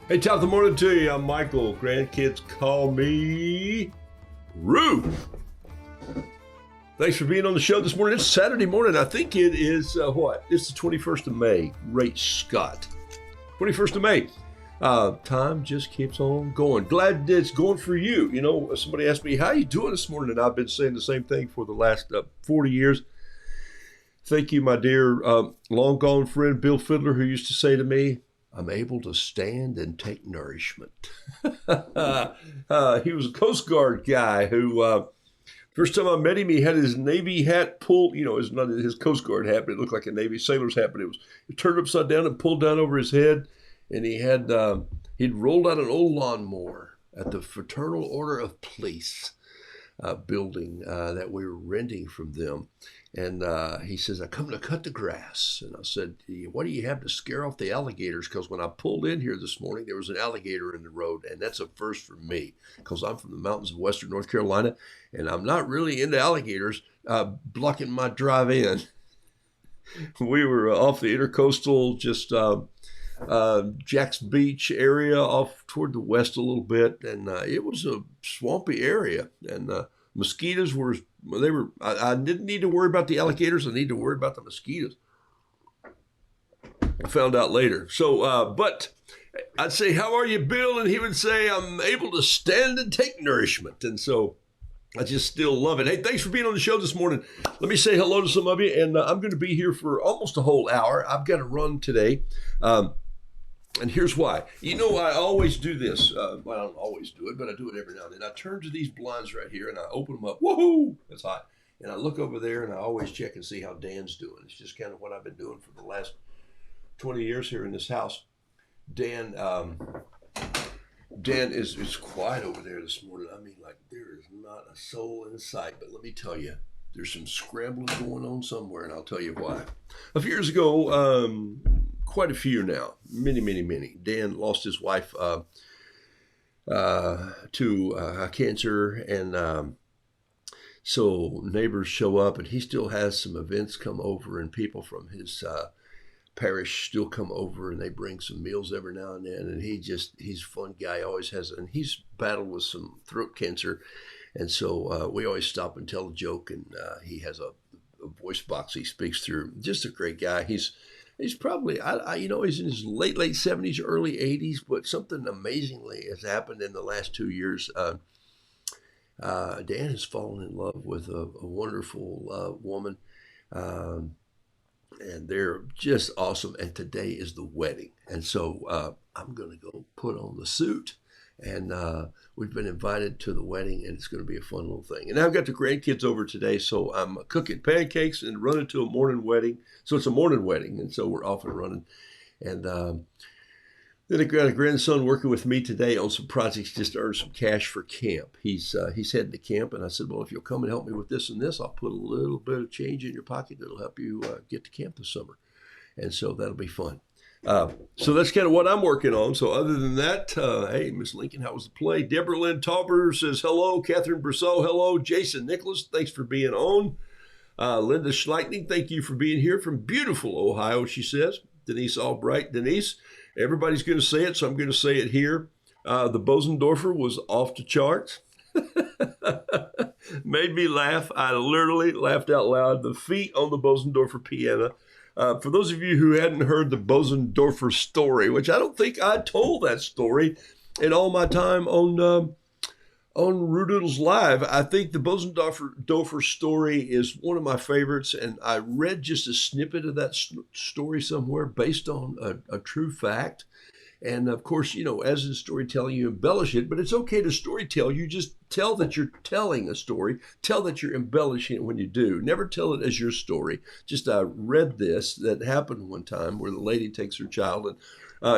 Hey, top of the morning to you. I'm Michael. Grandkids call me Roo. Thanks for being on the show this morning. It's Saturday morning. I think it is, It's the 21st of May. Great Scott. 21st of May. Time just keeps on going. Glad it's going for you. You know, somebody asked me, how you doing this morning? And I've been saying the same thing for the last 40 years. Thank you, my dear long gone friend, Bill Fiddler, who used to say to me, I'm able to stand and take nourishment. He was a Coast Guard guy who, first time I met him, he had his Navy hat pulled, it's not his Coast Guard hat, but it looked like a Navy sailor's hat, but it turned upside down and pulled down over his head. And he'd rolled out an old lawnmower at the Fraternal Order of Police building that we were renting from them. And he says, I come to cut the grass. And I said, what do you have to scare off the alligators? Because when I pulled in here this morning, there was an alligator in the road. And that's a first for me because I'm from the mountains of western North Carolina. And I'm not really into alligators blocking my drive in. We were off the intercoastal, just Jack's Beach area off toward the west a little bit. And it was a swampy area. And mosquitoes I didn't need to worry about the alligators. I need to worry about the mosquitoes. I found out later. So, but I'd say, how are you, Bill? And he would say, I'm able to stand and take nourishment. And so I just still love it. Hey, thanks for being on the show this morning. Let me say hello to some of you. And I'm going to be here for almost a whole hour. I've got to run today. And here's why. I always do this. Well, I don't always do it, but I do it every now and then. I turn to these blinds right here and I open them up. Woohoo! It's hot. And I look over there and I always check and see how Dan's doing. It's just kind of what I've been doing for the last 20 years here in this house. Dan is quiet over there this morning. I mean, like there is not a soul in sight. But let me tell you, there's some scrambling going on somewhere, and I'll tell you why. A few years ago, quite a few now, many. Dan lost his wife to cancer, and so neighbors show up, and he still has some events come over, and people from his parish still come over, and they bring some meals every now and then. And he's a fun guy, always has, and he's battled with some throat cancer, and so we always stop and tell a joke, and he has a voice box he speaks through. Just a great guy. He's probably, he's in his late 70s, early 80s, but something amazingly has happened in the last 2 years. Dan has fallen in love with a wonderful woman, and they're just awesome. And today is the wedding. And so I'm going to go put on the suit. And we've been invited to the wedding, and it's going to be a fun little thing. And I've got the grandkids over today, so I'm cooking pancakes and running to a morning wedding. So it's a morning wedding, and so we're off and running. And then I got a grandson working with me today on some projects just to earn some cash for camp. He's heading to camp, and I said, well, if you'll come and help me with this and this, I'll put a little bit of change in your pocket that'll help you get to camp this summer. And so that'll be fun. So that's kind of what I'm working on. So other than that, hey, Miss Lincoln, how was the play? Deborah Lynn Tauber says hello. Catherine Brousseau, hello. Jason Nicholas, thanks for being on. Linda Schleichning, thank you for being here from beautiful Ohio, she says. Denise Albright. Denise, everybody's going to say it, so I'm going to say it here. The Bosendorfer was off the charts. Made me laugh. I literally laughed out loud. The feet on the Bosendorfer piano. For those of you who hadn't heard the Bosendorfer story, which I don't think I told that story in all my time on Roodoodles Live, I think the Bosendorfer story is one of my favorites, and I read just a snippet of that story somewhere based on a true fact. And of course, you know, as in storytelling, you embellish it, but it's okay to storytell. You just tell that you're telling a story. Tell that you're embellishing it when you do. Never tell it as your story. Just I read this that happened one time where the lady takes her child, and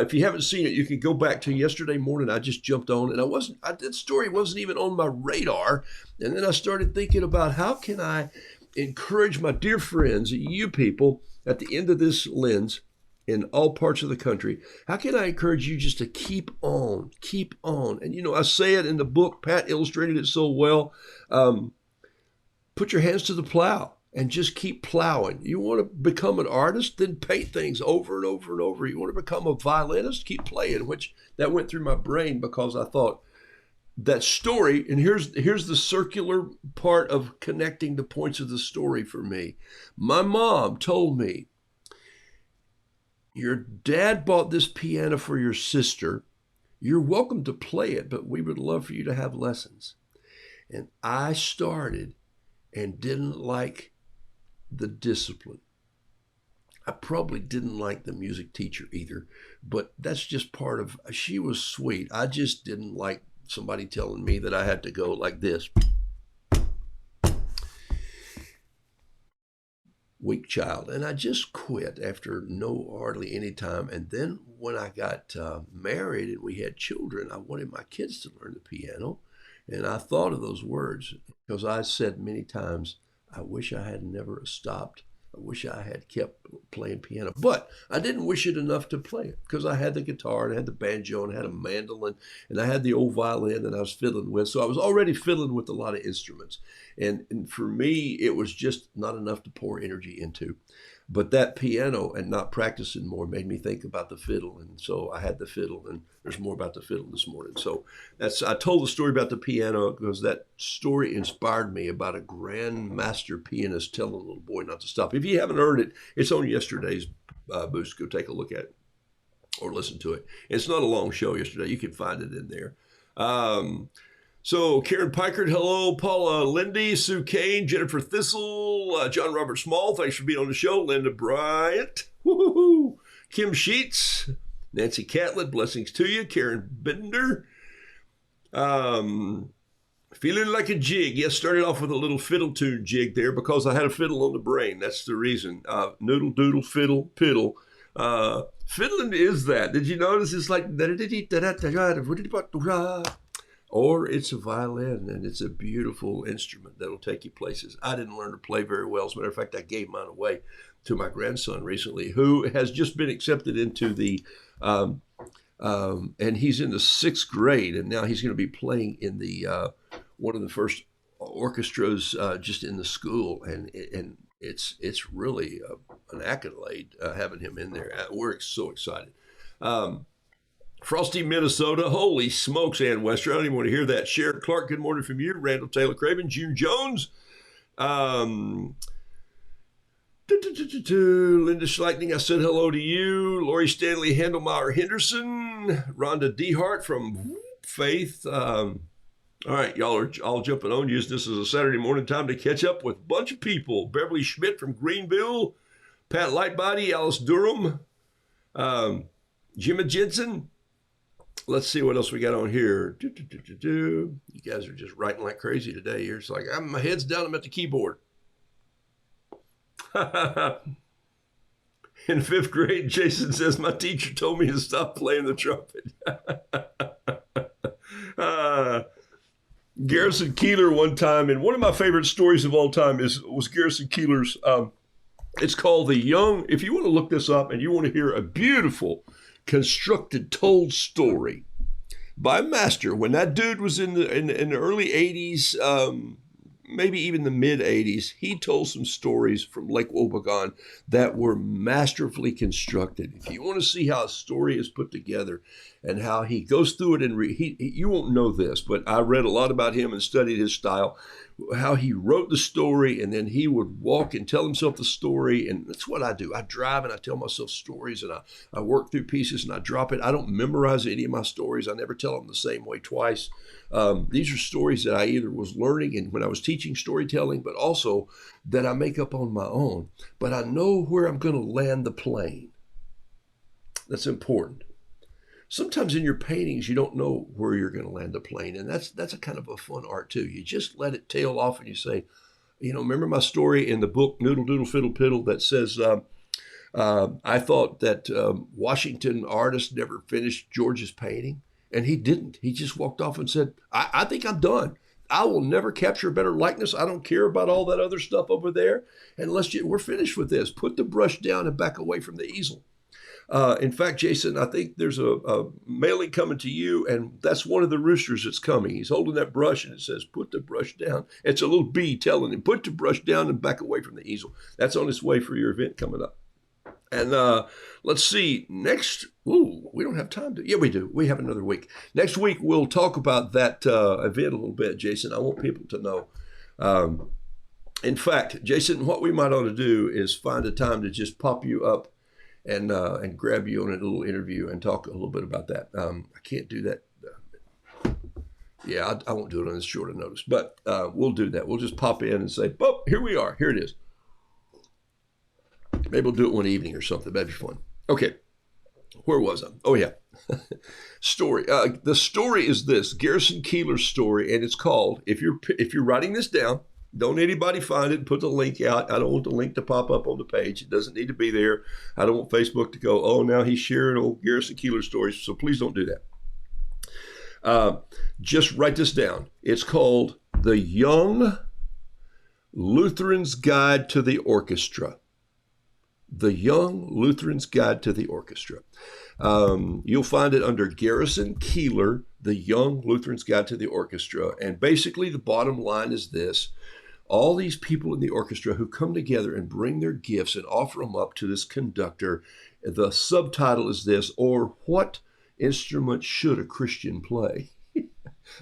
if you haven't seen it, you can go back to yesterday morning. I just jumped on, and that story wasn't even on my radar. And then I started thinking about how can I encourage my dear friends, you people, at the end of this lens, in all parts of the country, how can I encourage you just to keep on? And, you know, I say it in the book, Pat illustrated it so well. Put your hands to the plow and just keep plowing. You want to become an artist, then paint things over and over and over. You want to become a violinist, keep playing, which that went through my brain because I thought that story, and here's the circular part of connecting the points of the story for me. My mom told me, your dad bought this piano for your sister. You're welcome to play it, but we would love for you to have lessons. And I started and didn't like the discipline. I probably didn't like the music teacher either, but that's just part of, she was sweet. I just didn't like somebody telling me that I had to go like this. Weak child. And I just quit after hardly any time. And then when I got married and we had children, I wanted my kids to learn the piano. And I thought of those words because I said many times, I wish I had never stopped. I wish I had kept playing piano, but I didn't wish it enough to play it because I had the guitar and I had the banjo and I had a mandolin and I had the old violin that I was fiddling with. So I was already fiddling with a lot of instruments. And for me, it was just not enough to pour energy into. But that piano and not practicing more made me think about the fiddle. And so I had the fiddle, and there's more about the fiddle this morning. So I told the story about the piano because that story inspired me about a grandmaster pianist telling a little boy not to stop. If you haven't heard it, it's on yesterday's boost. Go take a look at it or listen to it. It's not a long show yesterday. You can find it in there. So Karen Pikert, hello. Paula Lindy, Sue Kane, Jennifer Thistle, John Robert Small, thanks for being on the show. Linda Bryant, woo-hoo-hoo. Kim Sheets, Nancy Catlett, blessings to you. Karen Bender, feeling like a jig. Yes, started off with a little fiddle tune jig there because I had a fiddle on the brain. That's the reason. Noodle, doodle, fiddle, piddle. Fiddling is that. Did you notice it's like or it's a violin, and it's a beautiful instrument that'll take you places. I didn't learn to play very well. As a matter of fact, I gave mine away to my grandson recently, who has just been accepted into the, and he's in the 6th grade, and now he's going to be playing in the one of the first orchestras just in the school, and it's really an accolade having him in there. We're so excited. Frosty, Minnesota. Holy smokes, Ann Wester. I don't even want to hear that. Sharon Clark, good morning from you. Randall Taylor Craven, June Jones. Linda Schleichning, I said hello to you. Lori Stanley Handelmeyer Henderson. Rhonda Dehart from Faith. All right, y'all are all jumping on. Use this as a Saturday morning time to catch up with a bunch of people. Beverly Schmidt from Greenville. Pat Lightbody, Alice Durham. Jimmy Jensen. Let's see what else we got on here. You guys are just writing like crazy today. You're just like, my head's down, I'm at the keyboard. In 5th grade, Jason says, my teacher told me to stop playing the trumpet. Garrison Keillor one time, and one of my favorite stories of all time was Garrison Keillor's It's called The Young. If you want to look this up and you want to hear a beautiful, constructed, told story by a master, when that dude was in the early 80s, maybe even the mid 80s, he told some stories from Lake Wobegon that were masterfully constructed. If you want to see how a story is put together and how he goes through it, and you won't know this, but I read a lot about him and studied his style, how he wrote the story, and then he would walk and tell himself the story. And that's what I do. I drive and I tell myself stories, and I work through pieces and I drop it. I don't memorize any of my stories. I never tell them the same way twice. These are stories that I either was learning and when I was teaching storytelling, but also that I make up on my own. But I know where I'm going to land the plane. That's important. Sometimes in your paintings, you don't know where you're going to land the plane. And that's a kind of a fun art too. You just let it tail off and you say, remember my story in the book, Noodle Doodle Fiddle Piddle, that says, I thought that Washington artist never finished George's painting. And he didn't. He just walked off and said, I think I'm done. I will never capture a better likeness. I don't care about all that other stuff over there. And we're finished with this. Put the brush down and back away from the easel. In fact, Jason, I think there's a mailing coming to you, and that's one of the roosters that's coming. He's holding that brush, and it says, put the brush down. It's a little bee telling him, put the brush down and back away from the easel. That's on its way for your event coming up. And let's see, we don't have time to, yeah, we do. We have another week. Next week, we'll talk about that event a little bit, Jason. I want people to know. In fact, Jason, what we might ought to do is find a time to just pop you up and grab you on a little interview and talk a little bit about that. I can't do that. I won't do it on this short notice, but we'll do that. We'll just pop in and say, oh, here we are. Here it is. Maybe we'll do it one evening or something. That'd be fun. Okay. Where was I? Oh, yeah. Story. The story is this, Garrison Keillor's story, and it's called, if you're writing this down, don't anybody find it and put the link out. I don't want the link to pop up on the page. It doesn't need to be there. I don't want Facebook to go, oh, now he's sharing old Garrison Keillor stories. So please don't do that. Just write this down. It's called The Young Lutheran's Guide to the Orchestra. The Young Lutheran's Guide to the Orchestra. You'll find it under Garrison Keillor, The Young Lutheran's Guide to the Orchestra. And basically the bottom line is this. All these people in the orchestra who come together and bring their gifts and offer them up to this conductor. The subtitle is this, or what instrument should a Christian play?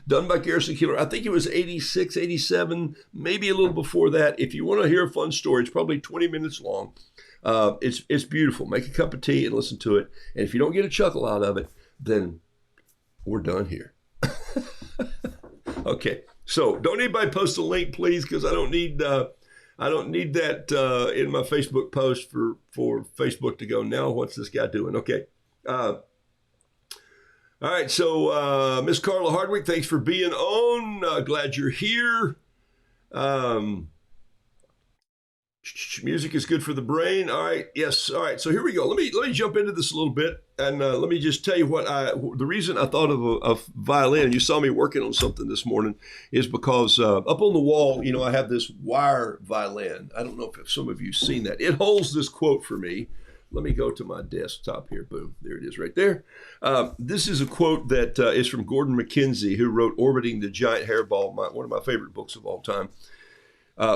Done by Garrison Keillor. I think it was 86, 87, maybe a little before that. If you want to hear a fun story, it's probably 20 minutes long. It's beautiful. Make a cup of tea and listen to it. And if you don't get a chuckle out of it, then we're done here. Okay. So don't anybody post a link, please, because I don't need that in my Facebook post for Facebook to go, now what's this guy doing? Okay. All right. So Miss Carla Hardwick, thanks for being on. Glad you're here. Music is good for the brain. All right. Yes. All right. So here we go. Let me jump into this a little bit, and let me just tell you the reason I thought of a violin. You saw me working on something this morning is because up on the wall, I have this wire violin. I don't know if some of you've seen that. It holds this quote for me. Let me go to my desktop here. Boom. There it is right there. This is a quote that is from Gordon McKenzie, who wrote Orbiting the Giant Hairball, one of my favorite books of all time.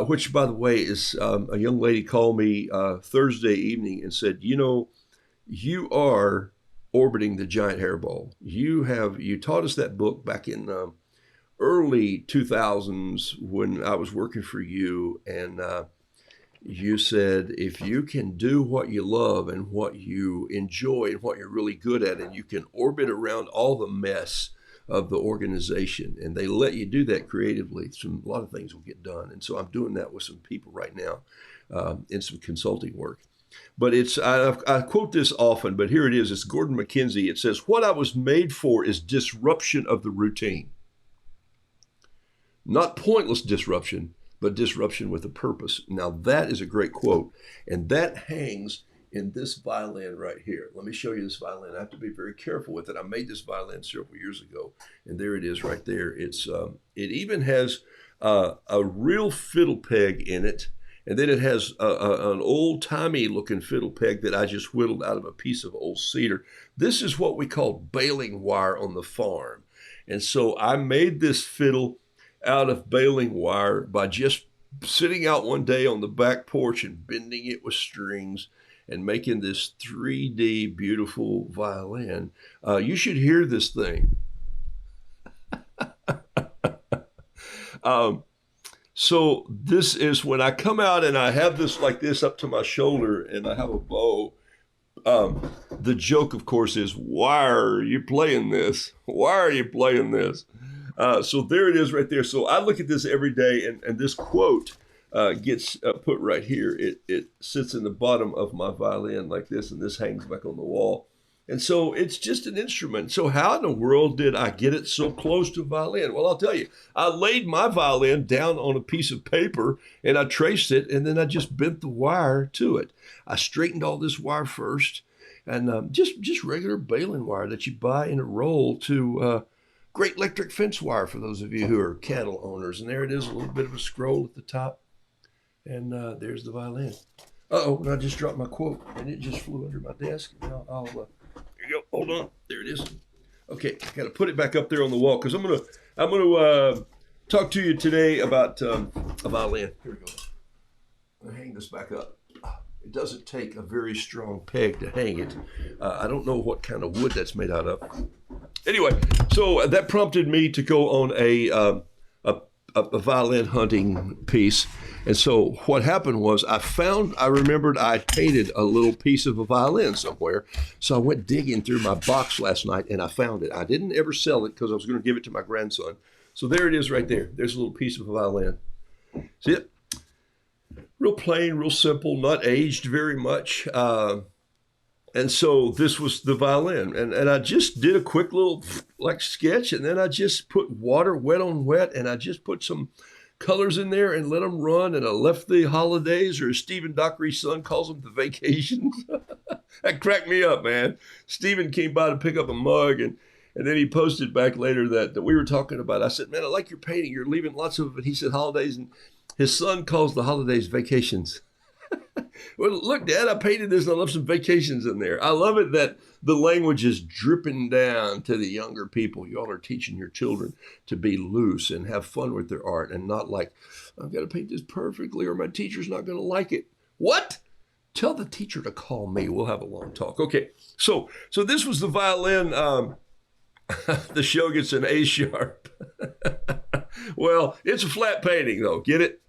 Which, by the way, is a young lady called me Thursday evening and said, you are orbiting the giant hairball. You taught us that book back in early 2000s when I was working for you. And you said, if you can do what you love and what you enjoy and what you're really good at, and you can orbit around all the mess of the organization, and they let you do that creatively, a lot of things will get done. And so I'm doing that with some people right now in some consulting work. But I quote this often, but here it is. It's Gordon McKenzie. It says, what I was made for is disruption of the routine. Not pointless disruption, but disruption with a purpose. Now that is a great quote, and that hangs in this violin right here. Let me show you this violin. I have to be very careful with it. I made this violin several years ago, and there it is right there. It even has a real fiddle peg in it, And then it has an old-timey looking fiddle peg that I just whittled out of a piece of old cedar. This is what we call baling wire on the farm. And so I made this fiddle out of baling wire by just sitting out one day on the back porch and bending it with strings and making this 3D beautiful violin. You should hear this thing. So this is when I come out and I have this like this up to my shoulder and I have a bow. The joke, of course, is, why are you playing this? Why are you playing this? So there it is right there. So I look at this every day, and this quote gets put right here. It sits in the bottom of my violin like this, and this hangs back on the wall. And so it's just an instrument. So how in the world did I get it so close to a violin? Well, I'll tell you, I laid my violin down on a piece of paper and I traced it, and then I just bent the wire to it. I straightened all this wire first, and just regular baling wire that you buy in a roll to great electric fence wire for those of you who are cattle owners. And there it is, a little bit of a scroll at the top. And there's the violin. Uh-oh, and I just dropped my quote, and it just flew under my desk. Now here you go. Hold on. There it is. Okay, I got to put it back up there on the wall because I'm gonna talk to you today about a violin. Here we go. I'm gonna hang this back up. It doesn't take a very strong peg to hang it. I don't know what kind of wood that's made out of. Anyway, so that prompted me to go on a violin hunting piece. And so what happened was I remembered I painted a little piece of a violin somewhere. So I went digging through my box last night and I found it. I didn't ever sell it because I was going to give it to my grandson. So there it is right there. There's a little piece of a violin. See it? Real plain, real simple, not aged very much. And so this was the violin. And I just did a quick little like sketch, and then I just put water wet on wet, and I just put some colors in there and let them run. And I left the holidays, or as Stephen Dockery's son calls them, the vacations. That cracked me up, man. Stephen came by to pick up a mug, and then he posted back later that we were talking about. I said, man, I like your painting. You're leaving lots of it. He said holidays, and his son calls the holidays vacations. Well, look, Dad, I painted this and I left some vacations in there. I love it that the language is dripping down to the younger people. Y'all are teaching your children to be loose and have fun with their art and not like, I've got to paint this perfectly or my teacher's not going to like it. What? Tell the teacher to call me. We'll have a long talk. Okay, so this was the violin. The show gets an A sharp. Well, it's a flat painting, though. Get it?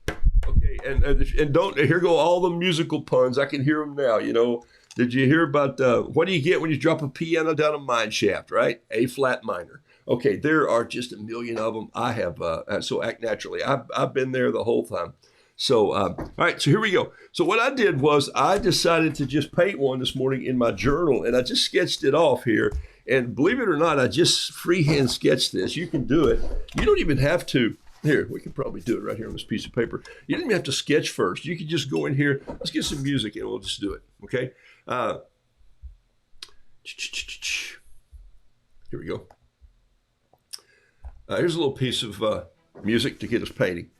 Okay, and don't, here go all the musical puns. I can hear them now. You know, did you hear about what do you get when you drop a piano down a mine shaft, right? A flat minor. Okay, there are just a million of them. I have, so act naturally. I've been there the whole time. So, all right, so here we go. So what I did was I decided to just paint one this morning in my journal, and I just sketched it off here. And believe it or not, I just freehand sketched this. You can do it. You don't even have to. Here, we can probably do it right here on this piece of paper. You didn't even have to sketch first. You could just go in here. Let's get some music and we'll just do it, okay? Here we go. Here's a little piece of music to get us painting.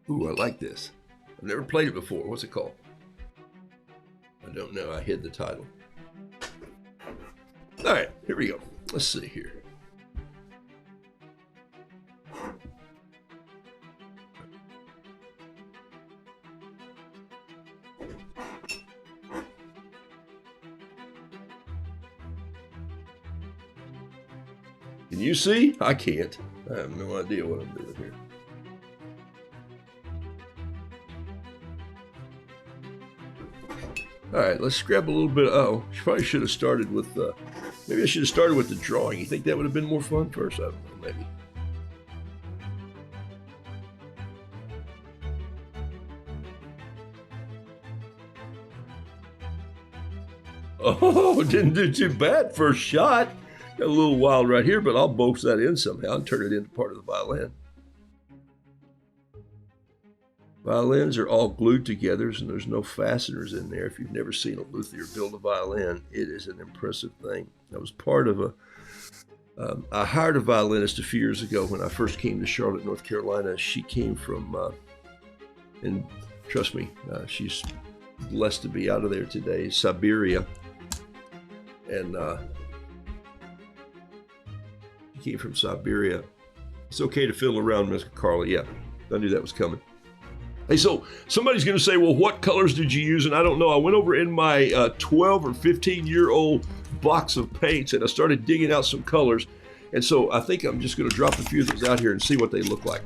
Ooh, I like this. I've never played it before. What's it called? I don't know. I hid the title. All right, here we go. Let's see here. Can you see? I can't. I have no idea what I'm doing here. All right, let's grab a little bit. Oh, probably should have started with, maybe I should have started with the drawing. You think that would have been more fun first? I don't know, maybe. Oh, didn't do too bad first shot. Got a little wild right here, but I'll box that in somehow and turn it into part of the violin. Violins are all glued together, and there's no fasteners in there. If you've never seen a luthier build a violin, it is an impressive thing. I was part of I hired a violinist a few years ago when I first came to Charlotte, North Carolina. She came from, and trust me, she's blessed to be out of there today, Siberia. And she came from Siberia. It's okay to fiddle around, Miss Carla. Yeah, I knew that was coming. Hey, so somebody's going to say, well, what colors did you use? And I don't know. I went over in my 12 or 15-year-old box of paints, and I started digging out some colors. And so I think I'm just going to drop a few of those out here and see what they look like.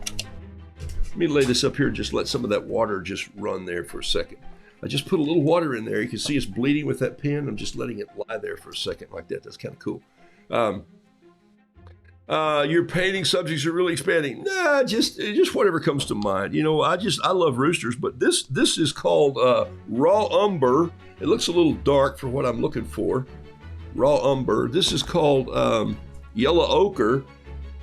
Let me lay this up here and just let some of that water just run there for a second. I just put a little water in there. You can see it's bleeding with that pen. I'm just letting it lie there for a second like that. That's kind of cool. Your painting subjects are really expanding. Nah, just whatever comes to mind. You know, I love roosters, but this is called raw umber. It looks a little dark for what I'm looking for. Raw umber. This is called yellow ochre.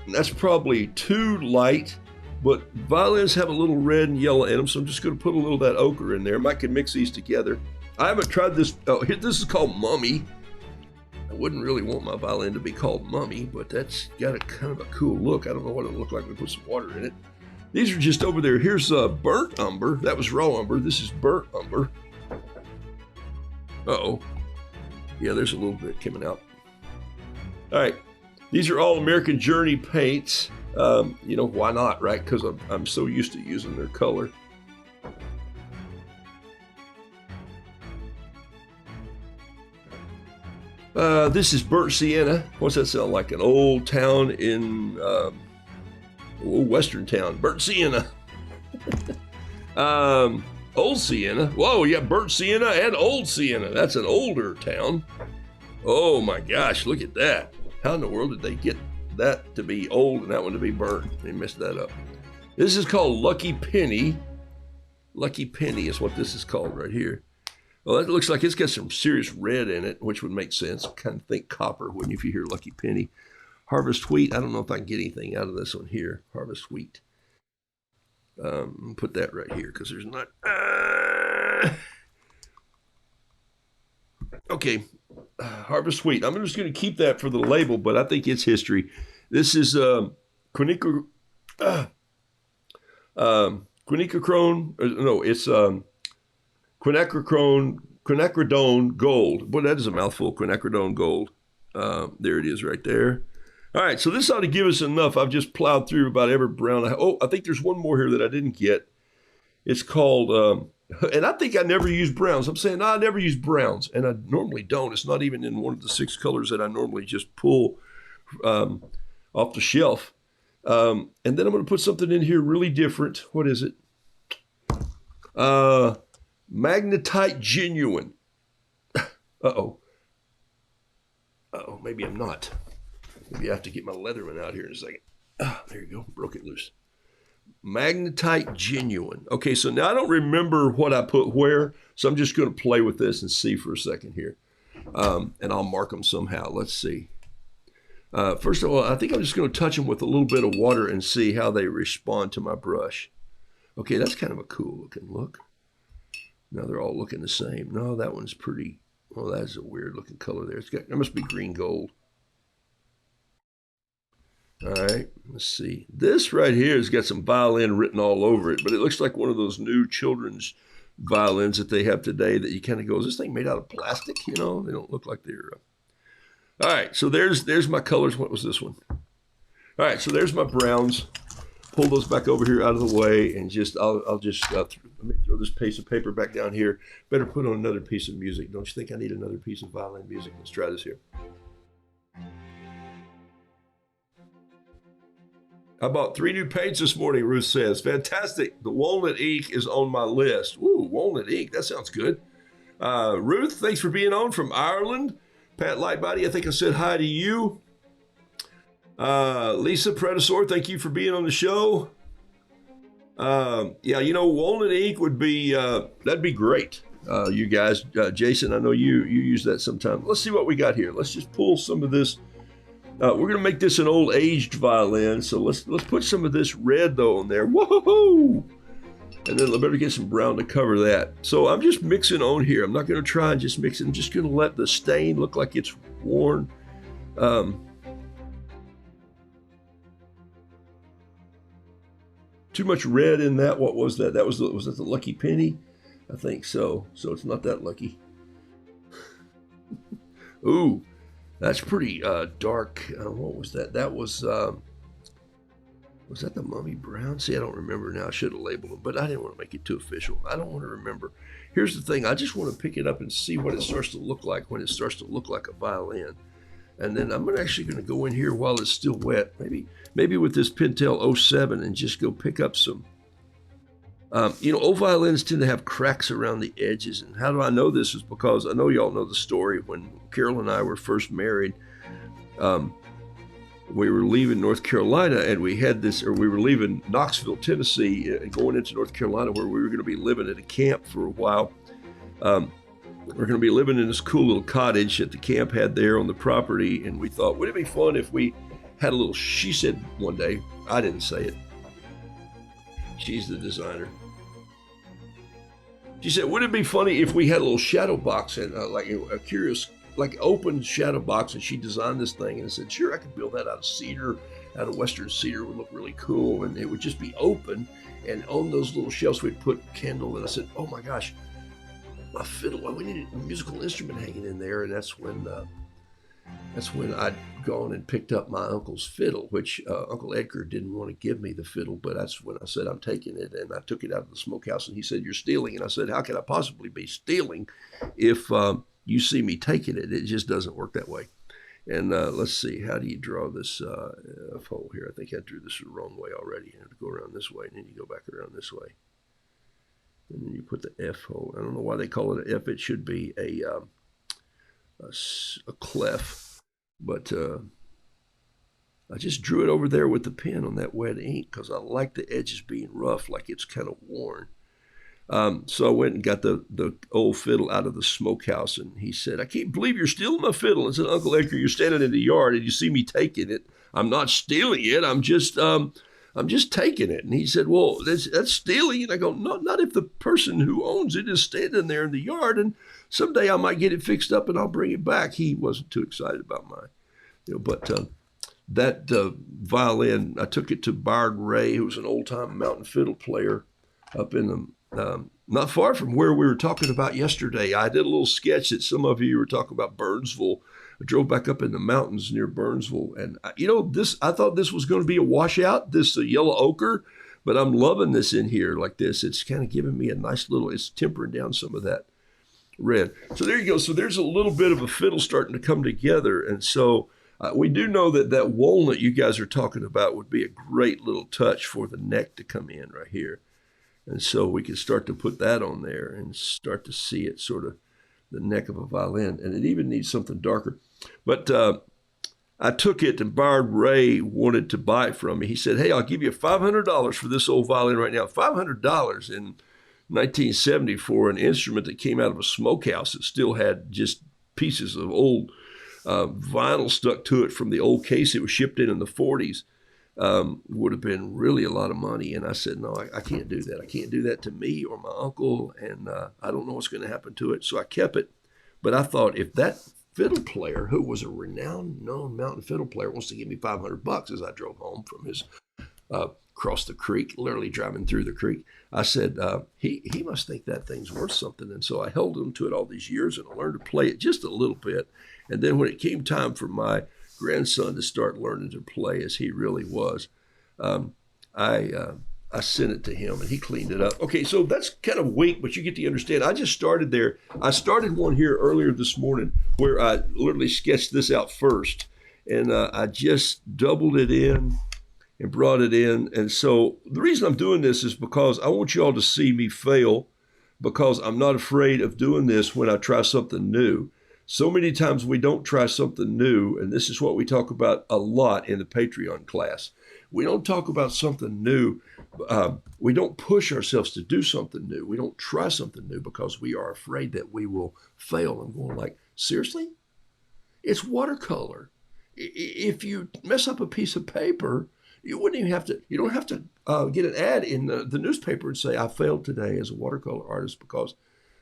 And that's probably too light, but violins have a little red and yellow in them, so I'm just going to put a little of that ochre in there. I can mix these together. I haven't tried this. Oh, here, this is called Mummy. I wouldn't really want my violin to be called Mummy, but that's got a kind of a cool look. I don't know what it'll look like when we put some water in it. These are just over there. Here's burnt umber. That was raw umber. This is burnt umber. Uh-oh. Yeah, there's a little bit coming out. All right. These are all American Journey paints. You know, why not, right? Because I'm so used to using their color. This is burnt sienna. What's that sound like? An old town in old western town. Burnt sienna. Old sienna. Whoa, you got burnt sienna and old sienna. That's an older town. Oh my gosh, look at that. How in the world did they get that to be old and that one to be burnt? They messed that up. This is called Lucky Penny. Lucky Penny is what this is called right here. Well, that looks like it's got some serious red in it, which would make sense. Kind of think copper, wouldn't you, if you hear Lucky Penny? Harvest Wheat. I don't know if I can get anything out of this one here. Harvest Wheat. Put that right here because there's not. Okay. Harvest Wheat. I'm just going to keep that for the label, but I think it's history. This is quinacridone. No, it's quinacridone gold. Boy, that is a mouthful. Quinacridone gold. There it is right there. All right, so this ought to give us enough. I've just plowed through about every brown. Oh, I think there's one more here that I didn't get. It's called, and I think I never use browns. I'm saying, no, I never use browns, and I normally don't. It's not even in one of the 6 colors that I normally just pull off the shelf. And then I'm going to put something in here really different. What is it? Magnetite Genuine. Uh-oh. Uh-oh, maybe I'm not. Maybe I have to get my Leatherman out here in a second. There you go. Broke it loose. Magnetite Genuine. Okay, so now I don't remember what I put where, so I'm just going to play with this and see for a second here. And I'll mark them somehow. Let's see. First of all, I think I'm just going to touch them with a little bit of water and see how they respond to my brush. Okay, that's kind of a cool looking look. Now they're all looking the same. No, that one's pretty. Well, that's a weird looking color there. That must be green gold. All right, let's see. This right here has got some violin written all over it, but it looks like one of those new children's violins that they have today that you kind of go, is this thing made out of plastic? You know, they don't look like they're. All right, so there's my colors. What was this one? All right, so there's my browns. Pull those back over here out of the way, and I'll just let me throw this piece of paper back down here. Better put on another piece of music. Don't you think I need another piece of violin music? Let's try this here. I bought 3 new paints this morning, Ruth says. Fantastic. The walnut ink is on my list. Ooh, walnut ink. That sounds good. Ruth, thanks for being on from Ireland. Pat Lightbody, I think I said hi to you. Lisa Predasaur, thank you for being on the show. Yeah, you know, walnut ink would be, that'd be great. You guys, Jason, I know you use that sometime. Let's see what we got here. Let's just pull some of this. We're going to make this an old aged violin. So let's put some of this red though on there. Whoa! And then I better get some brown to cover that. So I'm just mixing on here. I'm not going to try and just mix it. I'm just going to let the stain look like it's worn. Too much red in that. What was that? Was that the lucky penny? I think so. So it's not that lucky. Ooh, that's pretty dark. What was that? That was that the Mummy Brown? See, I don't remember now. I should have labeled them, but I didn't want to make it too official. I don't want to remember. Here's the thing. I just want to pick it up and see what it starts to look like when it starts to look like a violin. And then I'm actually going to go in here while it's still wet, maybe with this Pentel 07 and just go pick up some. Old violins tend to have cracks around the edges. And how do I know this? Is because I know y'all know the story. When Carol and I were first married, we were leaving North Carolina and we were leaving Knoxville, Tennessee, and going into North Carolina where we were going to be living at a camp for a while. We're going to be living in this cool little cottage that the camp had there on the property. And we thought, would it be fun if we had a little, she said one day, I didn't say it. She's the designer. She said, would it be funny if we had a little shadow box and like a curious, like open shadow box? And she designed this thing and said, sure, I could build that out of cedar, out of Western cedar. It would look really cool. And it would just be open. And on those little shelves, we'd put a candle. And I said, oh my gosh, my fiddle. Well, we needed a musical instrument hanging in there. And that's when I'd gone and picked up my uncle's fiddle, which Uncle Edgar didn't want to give me the fiddle, but that's when I said, I'm taking it. And I took it out of the smokehouse and he said, you're stealing. And I said, how can I possibly be stealing if you see me taking it? It just doesn't work that way. And let's see, how do you draw this F hole here? I think I drew this the wrong way already. You have to go around this way and then you go back around this way. And then you put the F hole. I don't know why they call it an F. It should be a clef, but I just drew it over there with the pen on that wet ink because I like the edges being rough, like it's kind of worn. So I went and got the old fiddle out of the smokehouse, and he said, I can't believe you're stealing my fiddle. I said, Uncle Edgar, you're standing in the yard and you see me taking it. I'm not stealing it. I'm just taking it. And he said, well, that's stealing. And I go, no, not if the person who owns it is standing there in the yard. And someday I might get it fixed up and I'll bring it back. He wasn't too excited about mine, but that violin, I took it to Byron Ray, who was an old-time mountain fiddle player up in the not far from where we were talking about yesterday. I did a little sketch that some of you were talking about Burnsville. I drove back up in the mountains near Burnsville, and I thought this was going to be a washout, this yellow ochre, but I'm loving this in here like this. It's kind of giving me a nice little, it's tempering down some of that red. So there you go. So there's a little bit of a fiddle starting to come together, and so we do know that walnut you guys are talking about would be a great little touch for the neck to come in right here. And so we can start to put that on there and start to see it sort of the neck of a violin. And it even needs something darker. But I took it and Byron Ray wanted to buy it from me. He said, hey, I'll give you $500 for this old violin right now. $500 in 1970 for an instrument that came out of a smokehouse that still had just pieces of old vinyl stuck to it from the old case it was shipped in the 40s. Would have been really a lot of money. And I said, no, I can't do that. I can't do that to me or my uncle. And I don't know what's going to happen to it. So I kept it. But I thought if that fiddle player, who was a renowned, known mountain fiddle player, wants to give me $500 as I drove home from his across the creek, literally driving through the creek, I said, he must think that thing's worth something. And so I held him to it all these years and I learned to play it just a little bit. And then when it came time for my grandson to start learning to play as he really was, I sent it to him and he cleaned it up. Okay, so that's kind of weak, but you get to understand. I just started there. I started one here earlier this morning where I literally sketched this out first, and I just doubled it in and brought it in. And so the reason I'm doing this is because I want you all to see me fail, because I'm not afraid of doing this when I try something new. So many times we don't try something new, and this is what we talk about a lot in the Patreon class. We don't talk about something new. We don't push ourselves to do something new. We don't try something new because we are afraid that we will fail. I'm going like, seriously? It's watercolor. If you mess up a piece of paper, you don't have to get an ad in the newspaper and say, I failed today as a watercolor artist because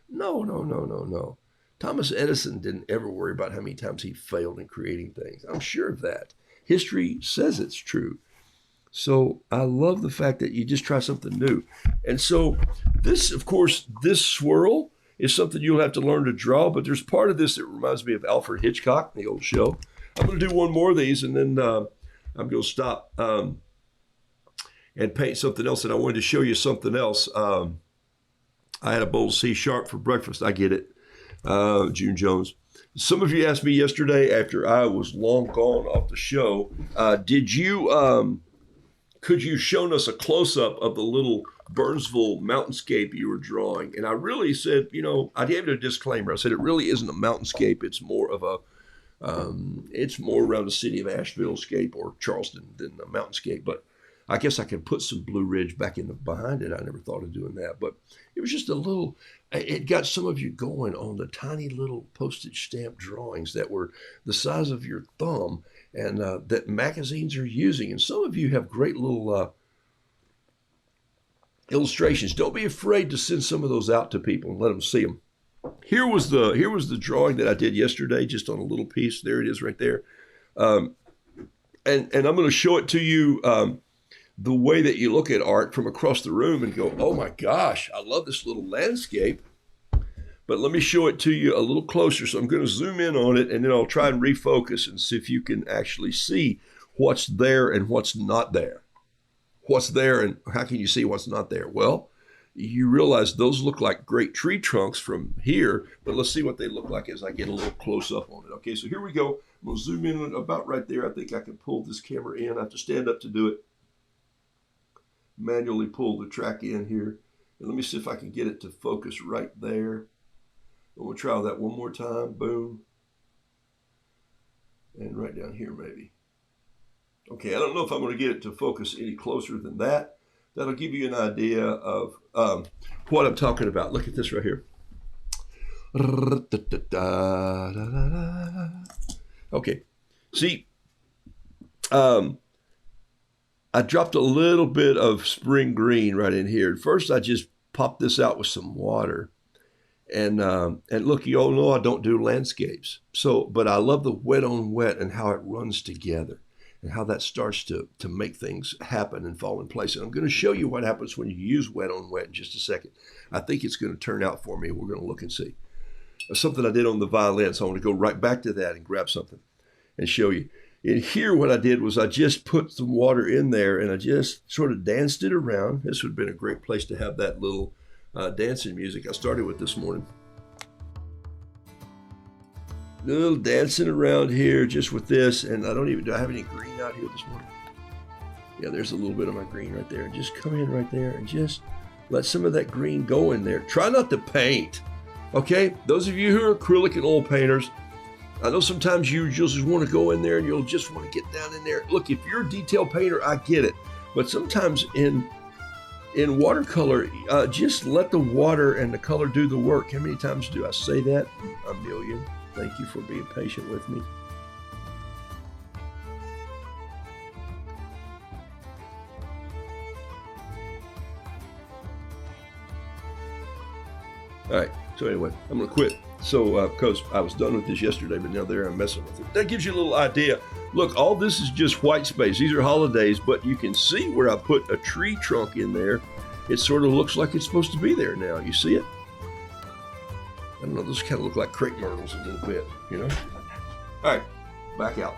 no. Thomas Edison didn't ever worry about how many times he failed in creating things. I'm sure of that. History says it's true. So I love the fact that you just try something new. And so this, of course, this swirl is something you'll have to learn to draw, but there's part of this that reminds me of Alfred Hitchcock, the old show. I'm going to do one more of these, and then I'm going to stop and paint something else. And I wanted to show you something else. I had a bowl of C# for breakfast. I get it, June Jones. Some of you asked me yesterday after I was long gone off the show, could you shown us a close-up of the little Burnsville mountainscape you were drawing? And I really said, I gave it a disclaimer. I said, it really isn't a mountainscape. It's more of it's more around the city of Asheville-scape or Charleston than a mountainscape. But I guess I can put some Blue Ridge back behind it. I never thought of doing that. But it was just it got some of you going on the tiny little postage stamp drawings that were the size of your thumb and that magazines are using. And some of you have great little illustrations. Don't be afraid to send some of those out to people and let them see them. Here was the drawing that I did yesterday, just on a little piece. There it is right there. And I'm going to show it to you the way that you look at art from across the room and go, oh my gosh, I love this little landscape. But let me show it to you a little closer. So I'm going to zoom in on it, and then I'll try and refocus and see if you can actually see what's there and what's not there. What's there and how can you see what's not there? Well, you realize those look like great tree trunks from here, but let's see what they look like as I get a little close up on it. Okay, so here we go. I'm going to zoom in about right there. I think I can pull this camera in. I have to stand up to do it. Manually pull the track in here. And let me see if I can get it to focus right there. And we'll try that one more time. Boom. And right down here maybe. Okay, I don't know if I'm going to get it to focus any closer than that. That'll give you an idea of what I'm talking about. Look at this right here. Okay, see, I dropped a little bit of spring green right in here. At first, I just popped this out with some water. And look, you all know I don't do landscapes. But I love the wet on wet and how it runs together and how that starts to make things happen and fall in place. And I'm going to show you what happens when you use wet on wet in just a second. I think it's going to turn out for me. We're going to look and see. Something I did on the violin, so I want to go right back to that and grab something and show you. And here what I did was I just put some water in there and I just sort of danced it around. This would have been a great place to have that little dancing music I started with this morning. Little dancing around here just with this, and do I have any green out here this morning? Yeah, there's a little bit of my green right there. Just come in right there and just let some of that green go in there. Try not to paint, okay? Those of you who are acrylic and oil painters, I know sometimes you'll just want to go in there and you'll just want to get down in there. Look, if you're a detail painter, I get it. But sometimes in watercolor, just let the water and the color do the work. How many times do I say that? A million. Thank you for being patient with me. All right, so anyway, I'm going to quit. So, because I was done with this yesterday, but now there I'm messing with it. That gives you a little idea. Look, all this is just white space. These are holidays, but you can see where I put a tree trunk in there. It sort of looks like it's supposed to be there now. You see it? I don't know, those kind of look like crepe myrtles a little bit, you know? All right, back out.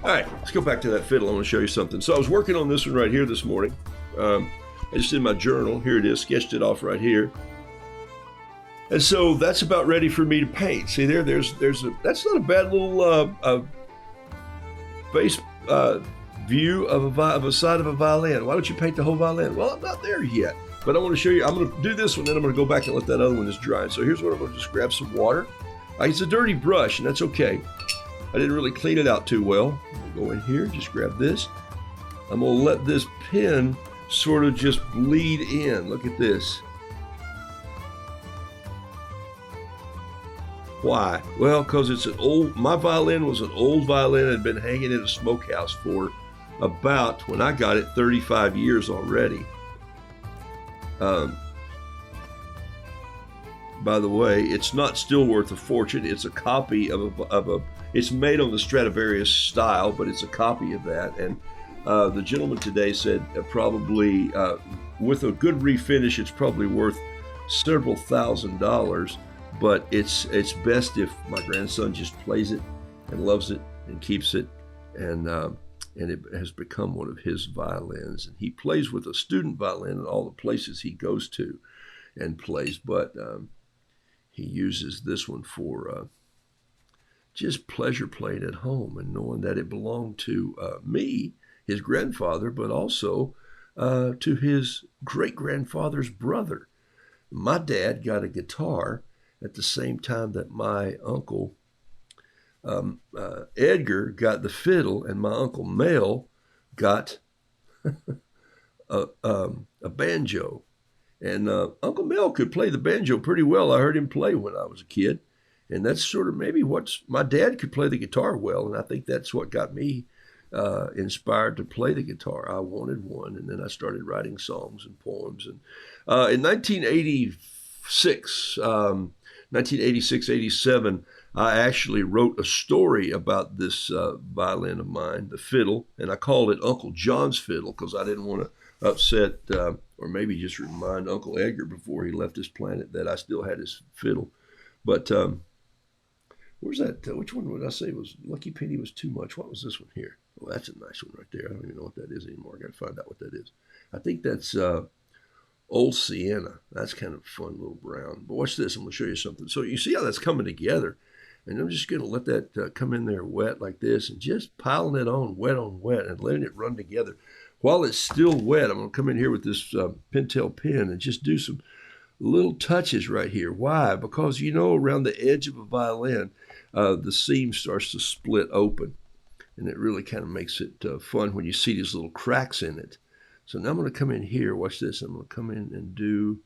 All right, let's go back to that fiddle. I want to show you something. So I was working on this one right here this morning. I just did my journal. Here it is, sketched it off right here. And so that's about ready for me to paint. See there, that's not a bad little base view of a side of a violin. Why don't you paint the whole violin? Well, I'm not there yet, but I want to show you. I'm going to do this one, then I'm going to go back and let that other one just dry. So here's what I'm going to just grab some water. It's a dirty brush, and that's okay. I didn't really clean it out too well. I'm going to go in here, just grab this. I'm going to let this pen sort of just bleed in. Look at this. Why? Well, because it's my violin was an old violin that had been hanging in a smokehouse for about, when I got it, 35 years already. By the way, it's not still worth a fortune. It's a copy of it's made on the Stradivarius style, but it's a copy of that. And the gentleman today said probably with a good refinish, it's probably worth several $1,000s. But it's best if my grandson just plays it and loves it and keeps it, and it has become one of his violins. And he plays with a student violin in all the places he goes to and plays, but he uses this one for just pleasure playing at home and knowing that it belonged to me, his grandfather, but also to his great-grandfather's brother. My dad got a guitar at the same time that my uncle Edgar got the fiddle, and my uncle Mel got a banjo. And Uncle Mel could play the banjo pretty well. I heard him play when I was a kid. And that's sort of maybe my dad could play the guitar well. And I think that's what got me inspired to play the guitar. I wanted one. And then I started writing songs and poems. And in 1986, 87, I actually wrote a story about this violin of mine, the fiddle. And I called it Uncle John's Fiddle because I didn't want to upset or maybe just remind Uncle Edgar before he left this planet that I still had his fiddle. But where's that? Which one would I say was Lucky Penny was too much? What was this one here? Well, that's a nice one right there. I don't even know what that is anymore. I got to find out what that is. I think that's Old Sienna. That's kind of a fun little brown. But watch this. I'm going to show you something. So you see how that's coming together. And I'm just going to let that come in there wet like this and just piling it on wet and letting it run together. While it's still wet, I'm going to come in here with this Pentel pen and just do some little touches right here. Why? Because, around the edge of a violin, the seam starts to split open. And it really kind of makes it fun when you see these little cracks in it. So now I'm going to come in here. Watch this. I'm going to come in and do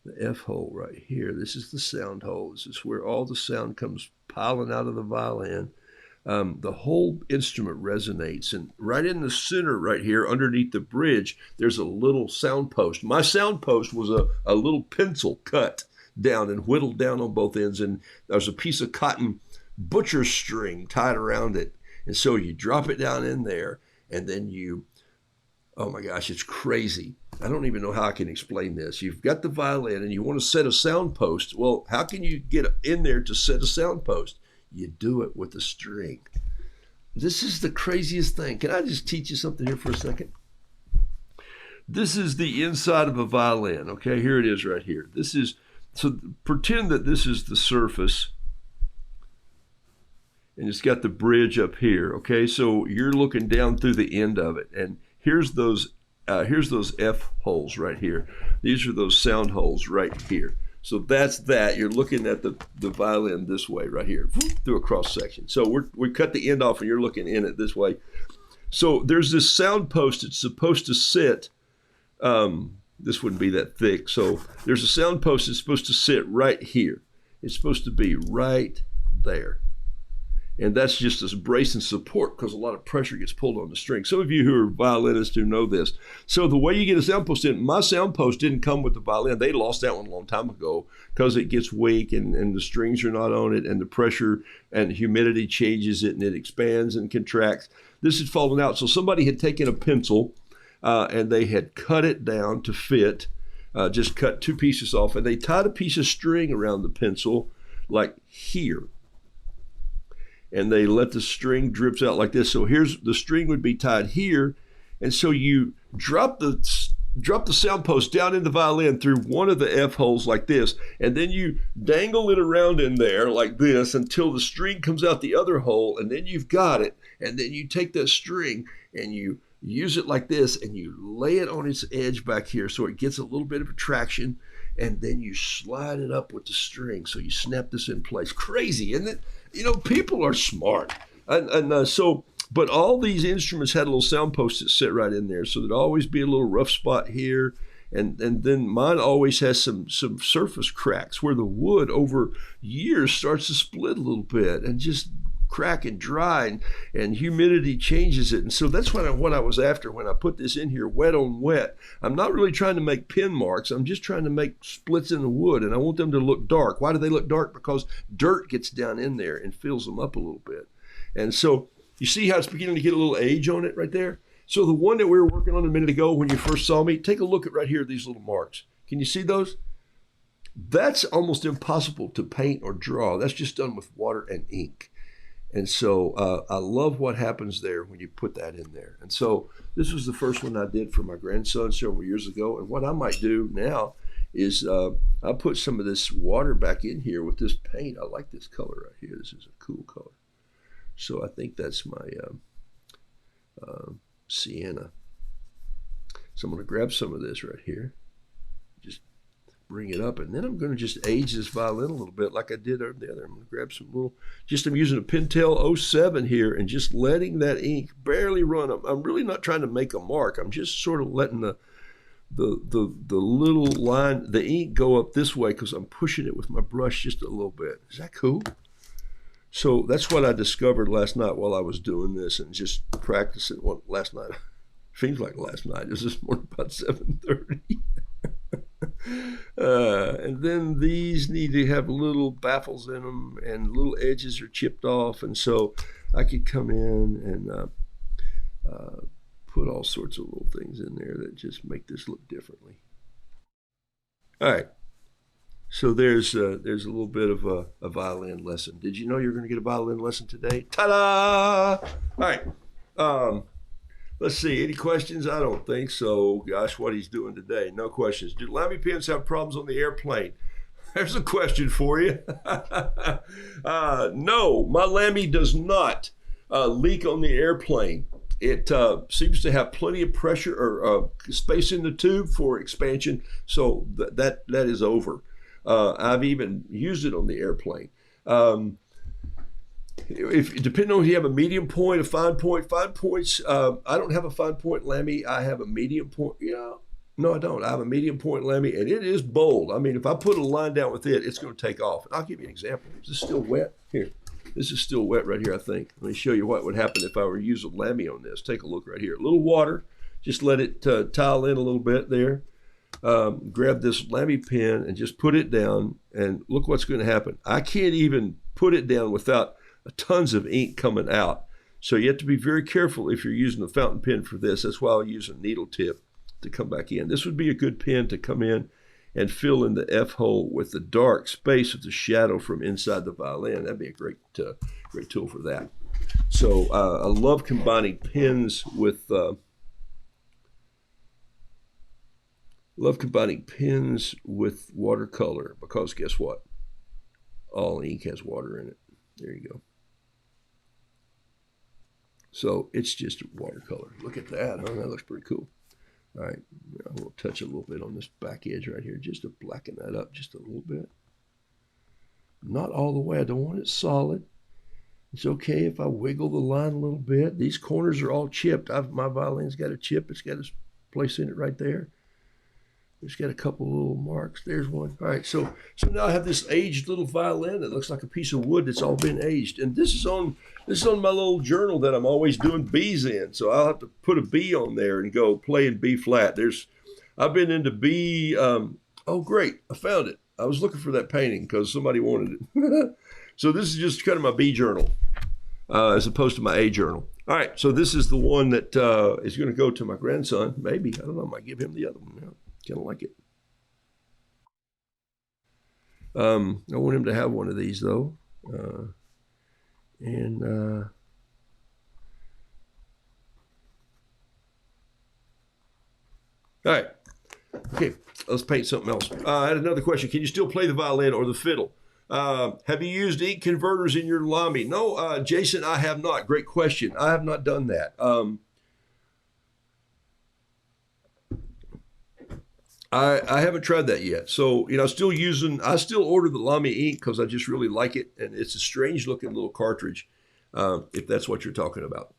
the F hole right here. This is the sound hole. This is where all the sound comes piling out of the violin. The whole instrument resonates, and right in the center right here underneath the bridge there's a little sound post. My sound post was a little pencil cut down and whittled down on both ends, and there's a piece of cotton butcher string tied around it, and so you drop it down in there, and then oh my gosh, it's crazy. I don't even know how I can explain this. You've got the violin and you want to set a sound post. Well, how can you get in there to set a sound post? You do it with a string. This is the craziest thing. Can I just teach you something here for a second? This is the inside of a violin. Okay, here it is right here. So pretend that this is the surface and it's got the bridge up here. Okay, so you're looking down through the end of it, and here's those F holes right here. These are those sound holes right here. So that's that. You're looking at the violin this way right here through a cross section. So we cut the end off and you're looking in it this way. So there's this sound post. It's supposed to sit, this wouldn't be that thick. So there's a sound post that's supposed to sit right here. It's supposed to be right there. And that's just a brace and support because a lot of pressure gets pulled on the string. Some of you who are violinists who know this. So the way you get a sound post in, my sound post didn't come with the violin. They lost that one a long time ago because it gets weak and the strings are not on it and the pressure and humidity changes it and it expands and contracts. This had fallen out. So somebody had taken a pencil and they had cut it down to fit, just cut two pieces off, and they tied a piece of string around the pencil like here. And they let the string drips out like this. So here's the string would be tied here. And so you drop the sound post down in the violin through one of the F holes like this. And then you dangle it around in there like this until the string comes out the other hole. And then you've got it. And then you take that string and you use it like this and you lay it on its edge back here so it gets a little bit of attraction. And then you slide it up with the string. So you snap this in place. Crazy, isn't it? People are smart. But all these instruments had a little sound post that sit right in there. So there'd always be a little rough spot here And then mine always has some surface cracks where the wood over years starts to split a little bit and just crack and dry, and humidity changes it. And so that's what I was after when I put this in here, wet on wet. I'm not really trying to make pin marks. I'm just trying to make splits in the wood, and I want them to look dark. Why do they look dark? Because dirt gets down in there and fills them up a little bit. And so you see how it's beginning to get a little age on it right there? So the one that we were working on a minute ago when you first saw me, take a look at right here, these little marks. Can you see those? That's almost impossible to paint or draw. That's just done with water and ink. And so I love what happens there when you put that in there. And so this was the first one I did for my grandson several years ago. And what I might do now is I'll put some of this water back in here with this paint. I like this color right here. This is a cool color. So I think that's my sienna. So I'm going to grab some of this right here. Just bring it up, and then I'm going to just age this violin a little bit like I did over the other. I'm going to grab some little, I'm using a Pentel 07 here and just letting that ink barely run up. I'm really not trying to make a mark. I'm just sort of letting the little line, the ink go up this way because I'm pushing it with my brush just a little bit. Is that cool? So that's what I discovered last night while I was doing this and just practicing. Well, last night, seems like last night. It was this morning about 7:30. And then these need to have little baffles in them, and little edges are chipped off. And so I could come in and put all sorts of little things in there that just make this look differently. All right. So there's a little bit of a violin lesson. Did you know you're going to get a violin lesson today? Ta-da! All right. Let's see. Any questions? I don't think so. Gosh, what he's doing today. No questions. Do Lamy pins have problems on the airplane? There's a question for you. No, my Lamy does not leak on the airplane. It seems to have plenty of pressure or space in the tube for expansion. So that is over. I've even used it on the airplane. If depending on if you have a medium point, a fine points. I don't have a fine point Lamy. I have a medium point. Yeah, no, I don't. I have a medium point Lamy, and it is bold. I mean, if I put a line down with it, it's going to take off. And I'll give you an example. Is this still wet? Here, this is still wet right here. I think. Let me show you what would happen if I were to use a Lamy on this. Take a look right here. A little water. Just let it tile in a little bit there. Grab this Lamy pen and just put it down, and look what's going to happen. I can't even put it down without tons of ink coming out. So you have to be very careful if you're using a fountain pen for this. That's why I'll use a needle tip to come back in. This would be a good pen to come in and fill in the F hole with the dark space of the shadow from inside the violin. That'd be a great tool for that. So I love combining pens with watercolor, because guess what? All ink has water in it. There you go. So it's just watercolor. Look at that, huh? That looks pretty cool. All right, I'm going to touch a little bit on this back edge right here just to blacken that up just a little bit. Not all the way. I don't want it solid. It's okay if I wiggle the line a little bit. These corners are all chipped. My violin's got a chip. It's got a place in it right there. It's got a couple little marks. There's one. All right, so now I have this aged little violin that looks like a piece of wood that's all been aged. And this is on my little journal that I'm always doing B's in. So I'll have to put a B on there and go play in B flat. I've been into B. Oh, great. I found it. I was looking for that painting because somebody wanted it. So this is just kind of my B journal as opposed to my A journal. All right, so this is the one that is going to go to my grandson. Maybe. I don't know. I might give him the other one now. Kind of like it. I want him to have one of these though. All right. Okay, let's paint something else. I had another question. Can you still play the violin or the fiddle? Have you used ink converters in your Lamy? No, Jason, I have not. Great question. I have not done that. I haven't tried that yet. So, I still order the Lamy ink because I just really like it. And it's a strange looking little cartridge, if that's what you're talking about.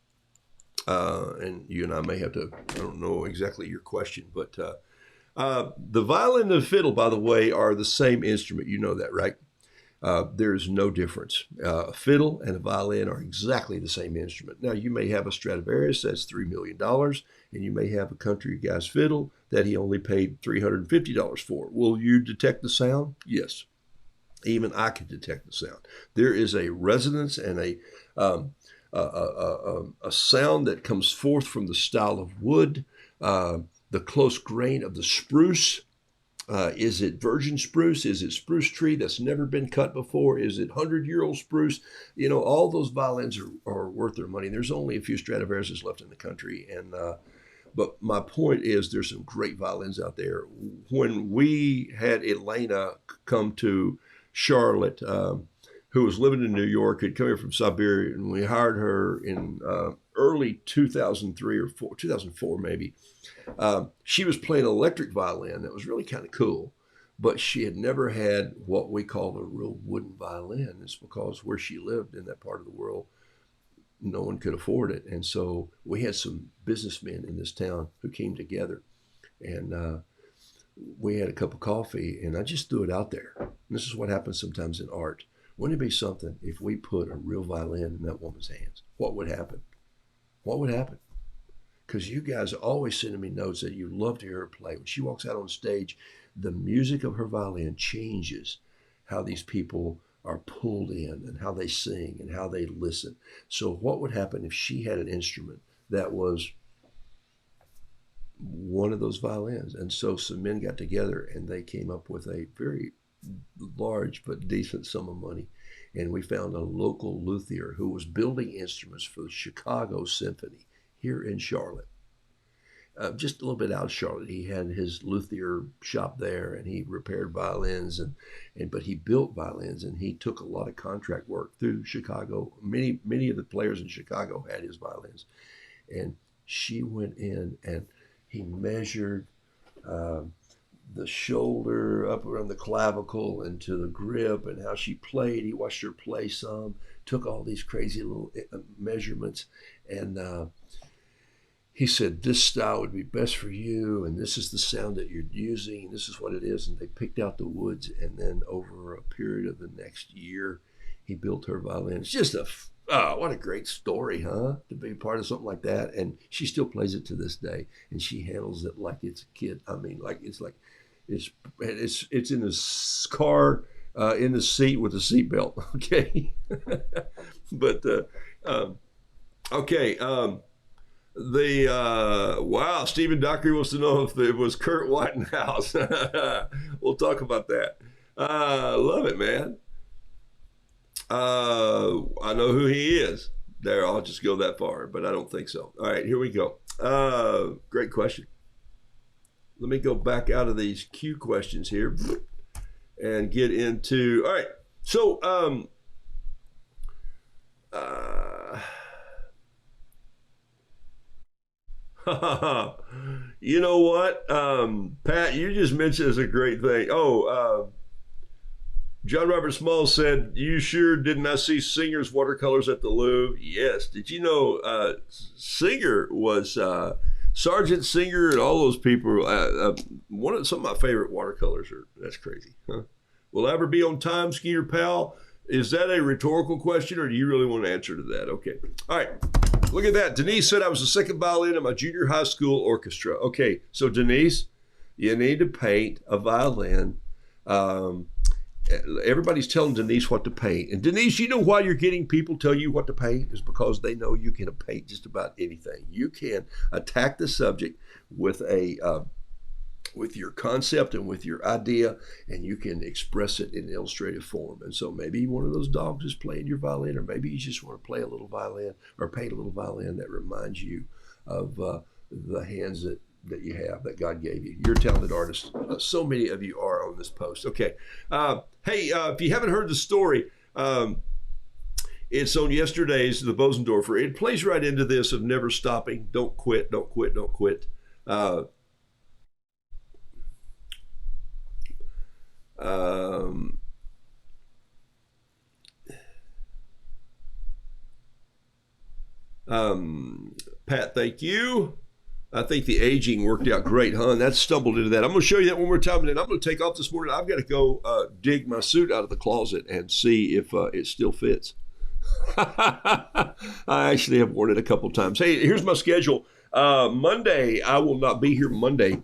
And you and I may have to, I don't know exactly your question, but The violin and the fiddle, by the way, are the same instrument. You know that, right? There's no difference. A fiddle and a violin are exactly the same instrument. Now, you may have a Stradivarius that's $3 million, and you may have a country guy's fiddle that he only paid $350 for. Will you detect the sound? Yes. Even I can detect the sound. There is a resonance and a sound that comes forth from the style of wood, the close grain of the spruce. Is it virgin spruce? Is it spruce tree that's never been cut before? Is it 100-year-old spruce? You know, all those violins are worth their money. There's only a few Stradivariuses left in the country. But my point is there's some great violins out there. When we had Elena come to Charlotte, who was living in New York, had come here from Siberia, and we hired her in early 2003 or 2004 maybe. She was playing electric violin that was really kind of cool, but she had never had what we call a real wooden violin. It's because where she lived in that part of the world, no one could afford it. And so we had some businessmen in this town who came together, and we had a cup of coffee, and I just threw it out there. And this is what happens sometimes in art. Wouldn't it be something if we put a real violin in that woman's hands? What would happen? What would happen? Because you guys are always sending me notes that you love to hear her play. When she walks out on stage, the music of her violin changes how these people are pulled in and how they sing and how they listen. So what would happen if she had an instrument that was one of those violins? And so some men got together and they came up with a very large but decent sum of money. And we found a local luthier who was building instruments for the Chicago Symphony here in Charlotte. Just a little bit out of Charlotte. He had his luthier shop there, and he repaired violins, but he built violins, and he took a lot of contract work through Chicago. Many of the players in Chicago had his violins, and she went in and he measured the shoulder up around the clavicle and to the grip and how she played. He watched her play some, took all these crazy little measurements, and he said, this style would be best for you, and this is the sound that you're using, and this is what it is. And they picked out the woods, and then over a period of the next year, he built her violin. It's just what a great story, huh? To be part of something like that. And she still plays it to this day, and she handles it like it's a kid. I mean, it's in the car, in the seat with a seatbelt. Okay, but okay. Wow, Stephen Dockery wants to know if it was Kurt Whitehouse. We'll talk about that. Love it, man. I know who he is. There, I'll just go that far, but I don't think so. All right, here we go. Great question. Let me go back out of these Q questions here and get into. All right, so you know what, Pat, you just mentioned as a great thing. John Robert Small said, you sure did not see Singer's watercolors at the Louvre? Yes. Did you know Singer was Sergeant Singer and all those people? Some of my favorite watercolors are. That's crazy, huh? Will I ever be on time, Skeeter Pal? Is that a rhetorical question, or do you really want to answer to that? Okay. All right. Look at that. Denise said I was the second violin in my junior high school orchestra. Okay. So Denise, you need to paint a violin. Everybody's telling Denise what to paint. And Denise, you know why you're getting people tell you what to paint? Is because they know you can paint just about anything. You can attack the subject with with your concept and with your idea, and you can express it in illustrative form. And so maybe one of those dogs is playing your violin, or maybe you just want to play a little violin or paint a little violin that reminds you of the hands that you have, that God gave you. You're a talented artist. So many of you are on this post. Okay. Hey, if you haven't heard the story, it's on yesterday's The Bosendorfer. It plays right into this of never stopping. Don't quit, don't quit, don't quit. Pat, thank you. I think the aging worked out great, huh? That stumbled into that. I'm going to show you that one more time, and then I'm going to take off this morning. I've got to go dig my suit out of the closet and see if it still fits. I actually have worn it a couple times. Hey, here's my schedule. Monday, I will not be here Monday.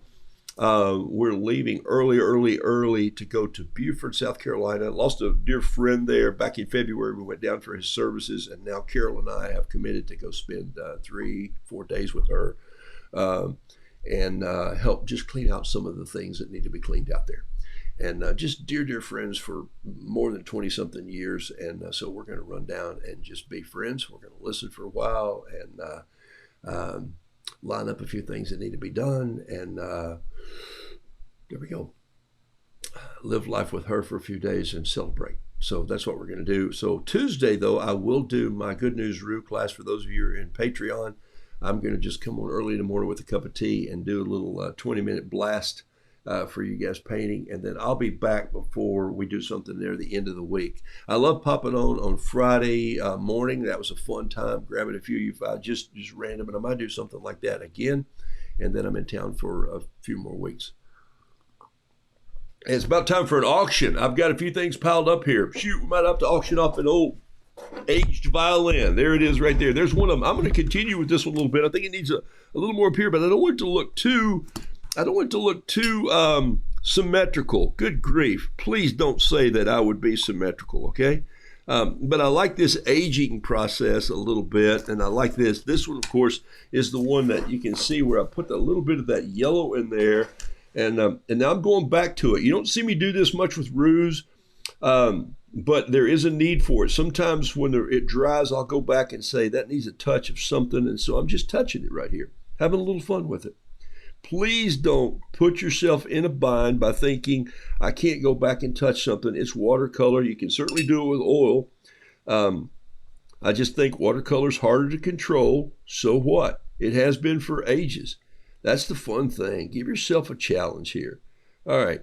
We're leaving early to go to Beaufort, South Carolina. Lost a dear friend there back in February. We went down for his services, and now Carol and I have committed to go spend 3-4 days with her and help just clean out some of the things that need to be cleaned out there. And just dear friends for more than 20-something years. And so we're going to run down and just be friends. We're going to listen for a while and line up a few things that need to be done. And there we go. Live life with her for a few days and celebrate. So that's what we're going to do. So Tuesday, though, I will do my Good News Roo class. For those of you who are in Patreon, I'm going to just come on early in the morning with a cup of tea and do a little 20-minute blast for you guys painting, and then I'll be back before we do something there at the end of the week. I love popping on Friday morning. That was a fun time, grabbing a few of you five, just random, and I might do something like that again, and then I'm in town for a few more weeks. And it's about time for an auction. I've got a few things piled up here. Shoot, we might have to auction off an old aged violin. There it is right there. There's one of them. I'm going to continue with this one a little bit. I think it needs a little more up here, but I don't want it to look too symmetrical. Good grief. Please don't say that I would be symmetrical, okay? But I like this aging process a little bit, and I like this. This one, of course, is the one that you can see where I put a little bit of that yellow in there, and now I'm going back to it. You don't see me do this much with roos, but there is a need for it. Sometimes when it dries, I'll go back and say that needs a touch of something, and so I'm just touching it right here, having a little fun with it. Please don't put yourself in a bind by thinking, I can't go back and touch something. It's watercolor. You can certainly do it with oil. I just think watercolor's harder to control. So what? It has been for ages. That's the fun thing. Give yourself a challenge here. All right.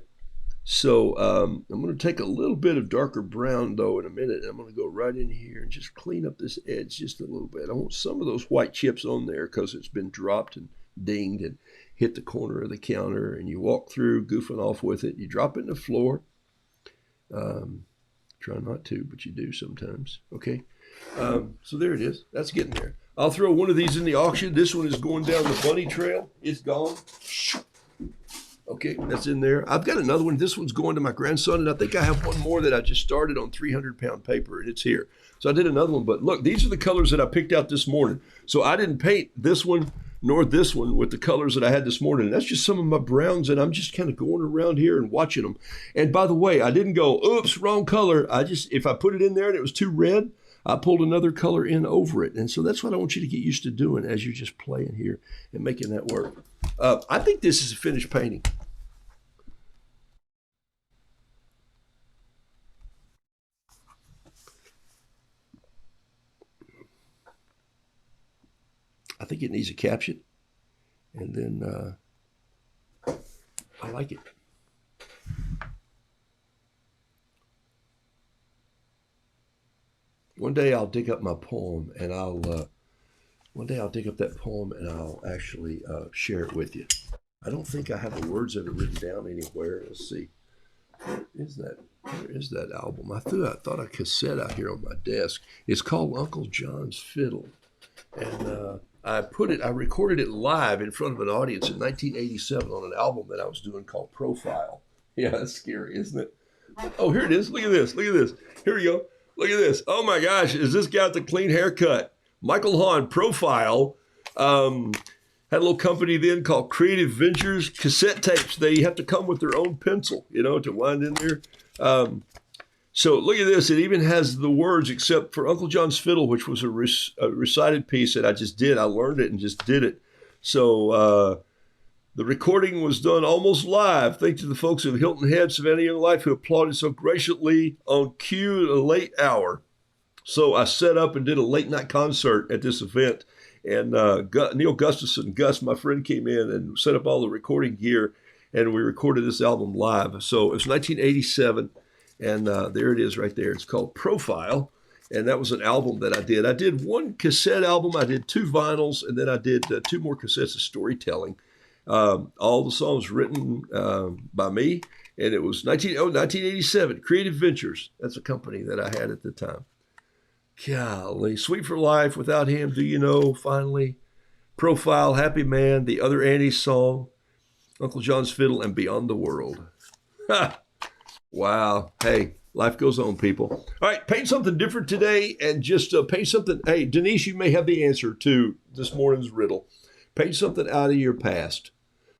So I'm going to take a little bit of darker brown, though, in a minute. And I'm going to go right in here and just clean up this edge just a little bit. I want some of those white chips on there because it's been dropped and dinged and hit the corner of the counter, and you walk through goofing off with it. You drop it in the floor. Try not to, but you do sometimes. Okay. So there it is. That's getting there. I'll throw one of these in the auction. This one is going down the bunny trail. It's gone. Okay, that's in there. I've got another one. This one's going to my grandson, and I think I have one more that I just started on 300-pound paper, and it's here. So I did another one, but look, these are the colors that I picked out this morning. So I didn't paint this one nor this one with the colors that I had this morning. That's just some of my browns, and I'm just kind of going around here and watching them. And by the way, I didn't go, oops, wrong color. If I put it in there and it was too red, I pulled another color in over it. And so that's what I want you to get used to doing as you're just playing here and making that work. I think this is a finished painting. I think it needs a caption, and then I like it. One day I'll dig up my poem, and one day I'll dig up that poem, and I'll actually share it with you. I don't think I have the words of it written down anywhere. Let's see. Where is that? Where is that album? I thought a cassette out here on my desk. It's called Uncle John's Fiddle, and I recorded it live in front of an audience in 1987 on an album that I was doing called Profile. Yeah, that's scary, isn't it? Oh, here it is. Look at this. Look at this. Here we go. Look at this. Oh my gosh, is this guy with the clean haircut? Michael Hahn, Profile. Had a little company then called Creative Ventures. Cassette tapes, they have to come with their own pencil, to wind in there. So look at this. It even has the words, except for Uncle John's Fiddle, which was a recited piece that I just did. I learned it and just did it. So the recording was done almost live. Thanks to the folks of Hilton Head, Savannah Young Life, who applauded so graciously on cue at a late hour. So I set up and did a late night concert at this event. And Neil Gustafson, Gus, my friend, came in and set up all the recording gear. And we recorded this album live. So it was 1987. And there it is right there. It's called Profile. And that was an album that I did. I did one cassette album, I did 2 vinyls, and then I did 2 more cassettes of storytelling. All the songs written by me, and it was 1987, Creative Ventures. That's a company that I had at the time. Golly, Sweet for Life, Without Him, Do You Know, Finally, Profile, Happy Man, The Other Annie's Song, Uncle John's Fiddle, and Beyond the World. Wow. Hey, life goes on, people. All right, paint something different today and just paint something. Hey, Denise, you may have the answer to this morning's riddle. Paint something out of your past.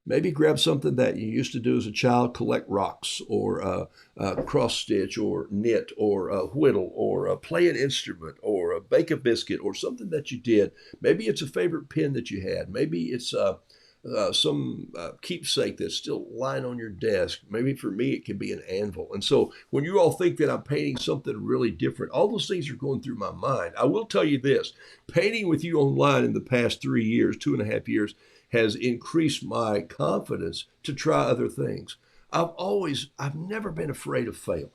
Maybe grab something that you used to do as a child, collect rocks or cross stitch or knit or whittle or play an instrument or bake a biscuit or something that you did. Maybe it's a favorite pen that you had. Maybe it's some keepsake that's still lying on your desk. Maybe for me, it can be an anvil. And so when you all think that I'm painting something really different, all those things are going through my mind. I will tell you this, painting with you online in the past 3 years, 2.5 years, has increased my confidence to try other things. I've never been afraid of failing.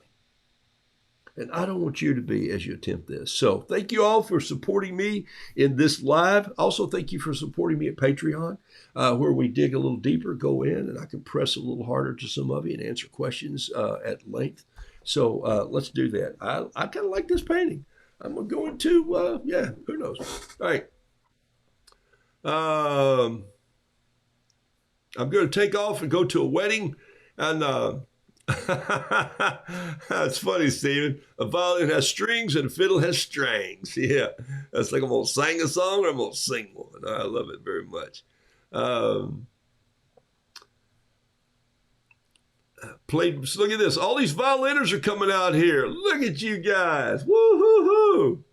And I don't want you to be as you attempt this. So thank you all for supporting me in this live. Also, thank you for supporting me at Patreon, where we dig a little deeper, go in, and I can press a little harder to some of you and answer questions at length. So let's do that. I kind of like this painting. I'm going to go into, who knows. All right. I'm going to take off and go to a wedding. And it's funny, Stephen. A violin has strings and a fiddle has strings. Yeah, that's like I'm going to sing a song or I'm going to sing one. I love it very much. Look at this. All these violiners are coming out here. Look at you guys. Woo-hoo-hoo.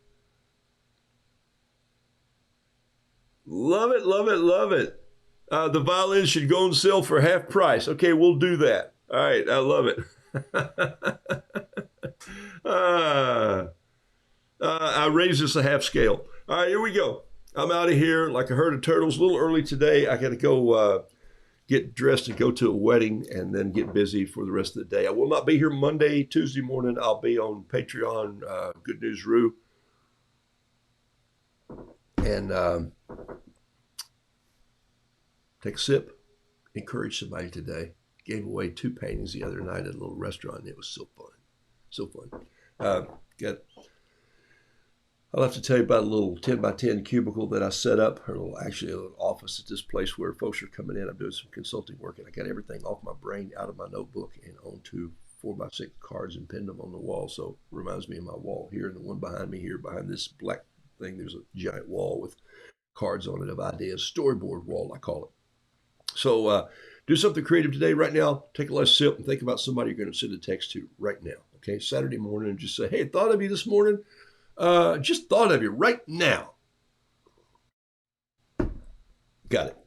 Love it, love it, love it. The violins should go on sale for half price. Okay, we'll do that. All right, I love it. I raised this a half scale. All right, here we go. I'm out of here like a herd of turtles. A little early today. I got to go get dressed and go to a wedding and then get busy for the rest of the day. I will not be here Monday, Tuesday morning. I'll be on Patreon, Good News Roo. And take a sip, encourage somebody today. Gave away 2 paintings the other night at a little restaurant. It was so fun. So fun. I'll have to tell you about a little 10 by 10 cubicle that I set up, or a little office at this place where folks are coming in. I'm doing some consulting work, and I got everything off my brain, out of my notebook, and onto 4x6 cards and pinned them on the wall. So it reminds me of my wall here, and the one behind me here, behind this black thing, there's a giant wall with cards on it of ideas, storyboard wall, I call it. So do something creative today, right now. Take a last sip and think about somebody you're going to send a text to right now. Okay, Saturday morning, and just say, hey, thought of you this morning. Just thought of you right now. Got it.